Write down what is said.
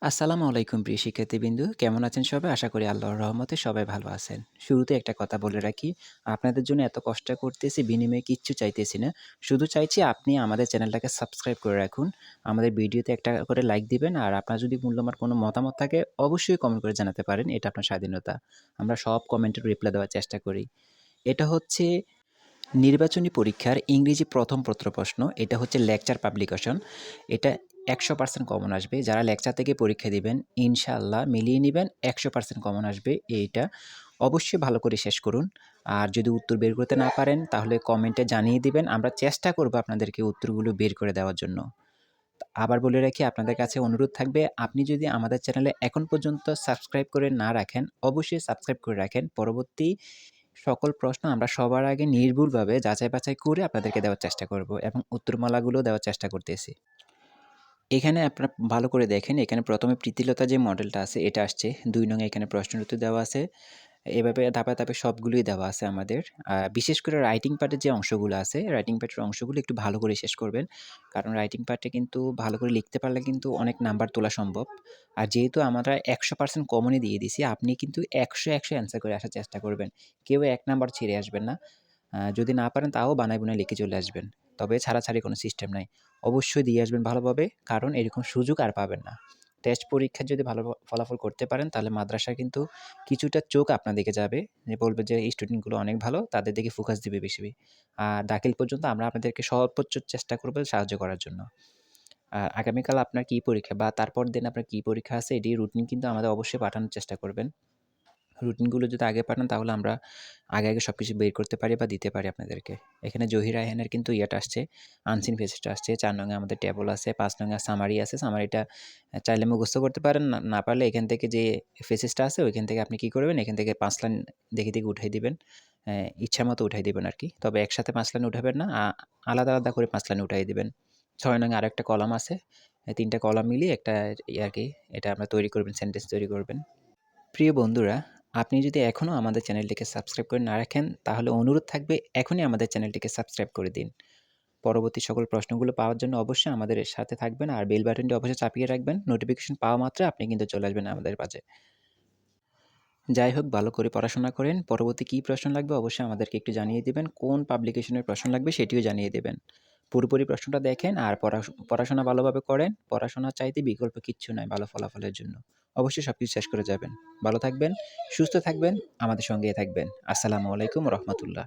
আসসালামু আলাইকুম প্রিয় শিক্ষার্থীবৃন্দু। কেমন আছেন সবাই? আশা করি আল্লাহর রহমতে সবাই ভালো আছেন। শুরুতে একটা কথা বলে রাখি, আপনাদের জন্য এত কষ্ট করতেছি বিনিময়ে কিচ্ছু চাইতেছি না। শুধু চাইছি আপনি আমাদের চ্যানেলটাকে সাবস্ক্রাইব করে রাখুন। আমাদের ভিডিওতে একটা করে লাইক দিবেন আর আপনার যদি মূল্যবান কোনো মতামত থাকে অবশ্যই কমেন্ট করে জানাতে পারেন। এটা আপনার স্বাধীনতা। আমরা সব কমেন্টের রিপ্লাই দেওয়ার চেষ্টা করি। এটা হচ্ছে নির্বাচনী পরীক্ষার ইংরেজি প্রথম প্রশ্ন। এটা হচ্ছে লেকচার পাবলিকেশন। এটা ১০০% কমন আসবে। যারা লেকচার থেকে পরীক্ষা দিবেন ইনশাআল্লাহ মিলিয়ে নিবেন ১০০% কমন আসবে এইটা। অবশ্যই ভালো করে শেষ করুন। আর যদি উত্তর বের করতে না পারেন তাহলে কমেন্টে জানিয়ে দিবেন। আমরা চেষ্টা করব আপনাদেরকে উত্তরগুলো বের করে দেওয়ার জন্য। আবার বলে রাখি আপনাদের কাছে অনুরোধ থাকবে আপনি যদি আমাদের চ্যানেলে এখন পর্যন্ত সাবস্ক্রাইব করে না রাখেন, অবশ্যই সাবস্ক্রাইব করে রাখেন। পরবর্তী সকল প্রশ্ন আমরা সবার আগে নির্ভুলভাবে যাচাই-বাছাই করে আপনাদেরকে দেওয়ার চেষ্টা করব এবং উত্তরমালাগুলো দেওয়ার চেষ্টা করতেছি। এখানে আপনারা ভালো করে দেখেন, এখানে ১ম এ প্রীতিলতা যে মডেলটা আছে এটা আসছে। ২ নং এ এখানে প্রশ্নের উত্তর দেওয়া আছে। এভাবে ধাপে, ধাপে সবগুলোই দেওয়া আছে আমাদের। বিশেষ করে রাইটিং পার্টের যে অংশগুলো আছে, রাইটিং পার্টের অংশগুলো একটু ভালো করে শেষ করবেন। কারণ রাইটিং পার্টে কিন্তু ভালো করে লিখতে পারলে কিন্তু অনেক নাম্বার তোলা সম্ভব। আর যেহেতু আমরা ১০০% কমনই দিয়ে দিছি, আপনি কিন্তু ১০০ অ্যান্সার করে আসার চেষ্টা করবেন। কেউ ১ নাম্বার ছিঁড়ে আসবেন না। যদি না পারেন তাও বানায় বুনায় লিখে চলে আসবেন। তবে ছাড়াছাড়ি কোনো সিস্টেম নাই। অবশ্যই দিয়ে আসবেন ভালোভাবে, কারণ এরকম সুযোগ আর পাবেন না। টেস্ট পরীক্ষায় যদি ভালো ফলাফল করতে পারেন তাহলে মাদ্রাসায় কিন্তু কিছুটা চোখ আপনার দিকে যাবে। যে বলবে যে এই স্টুডেন্টগুলো অনেক ভালো, তাদের দিকে ফোকাস দিবে বেশি। আর দাখিল পর্যন্ত আমরা আপনাদেরকে সর্বোচ্চ চেষ্টা করব সাহায্য করার জন্য। আর আগামীকাল আপনার কি পরীক্ষা বা তারপর দিন আপনার কি পরীক্ষা আছে এটির রুটিন কিন্তু আমাদের অবশ্যই পাঠানোর চেষ্টা করবেন। রুটিনগুলো যদি আগে পাঠান তাহলে আমরা আগে সবকিছু বের করতে পারি বা দিতে পারি আপনাদেরকে। এখানে জহির রায়হানের কিন্তু ইয়েটা আসছে, আনসিন ফেসেসটা আসছে। ৪ নং এ আমাদের টেবল আছে, ৫ নং এ সামারি আছে। সামারিটা চাইলে মুখস্থ করতে পারেন, না পারলে এখান থেকে যে ফেসেসটা আছে ওইখান থেকে আপনি কি করবেন, এখান থেকে ৫ লাইন দেখে উঠাই দিবেন। ইচ্ছামতো উঠাই দিবেন আরকি। তবে একসাথে ৫ লাইন উঠাবেন না, আলাদা, আলাদা করে ৫ লাইন উঠাই দিবেন। ৬ নং এ আরেকটা কলাম আছে। ৩ টা কলাম মিলিয়ে একটা আরকি এটা আপনারা তৈরি করবেন, সেন্টেন্স তৈরি করবেন। প্রিয় বন্ধুরা, আপনি যদি এখনও আমাদের চ্যানেলটিকে সাবস্ক্রাইব করে না রাখেন, তাহলে অনুরোধ থাকবে এখনই আমাদের চ্যানেলটিকে সাবস্ক্রাইব করে দিন। পরবর্তী সকল প্রশ্নগুলো পাওয়ার জন্য অবশ্যই আমাদের সাথে থাকবেন আর বেল বাটনটি অবশ্যই চাপিয়ে রাখবেন। নোটিফিকেশন পাওয়া মাত্রই আপনি কিন্তু চলে আসবেন আমাদের পাশে। যাই হোক ভালো করে পড়াশোনা করেন। পরবর্তী কী প্রশ্ন লাগবে অবশ্যই আমাদেরকে একটু জানিয়ে দিবেন। কোন পাবলিকেশনের প্রশ্ন লাগবে সেটিও জানিয়ে দিবেন। পুরোপুরি প্রশ্নটা দেখেন আর পড়াশোনা ভালোভাবে করেন। পড়াশোনার চাইতে বিকল্প কিচ্ছু নাই ভালো ফলাফলের জন্য। অবশ্যই সবকিছু শেষ করে যাবেন। ভালো থাকবেন, সুস্থ থাকবেন, আমাদের সঙ্গেই থাকবেন। আসসালামু আলাইকুম ওয়া রাহমাতুল্লাহ।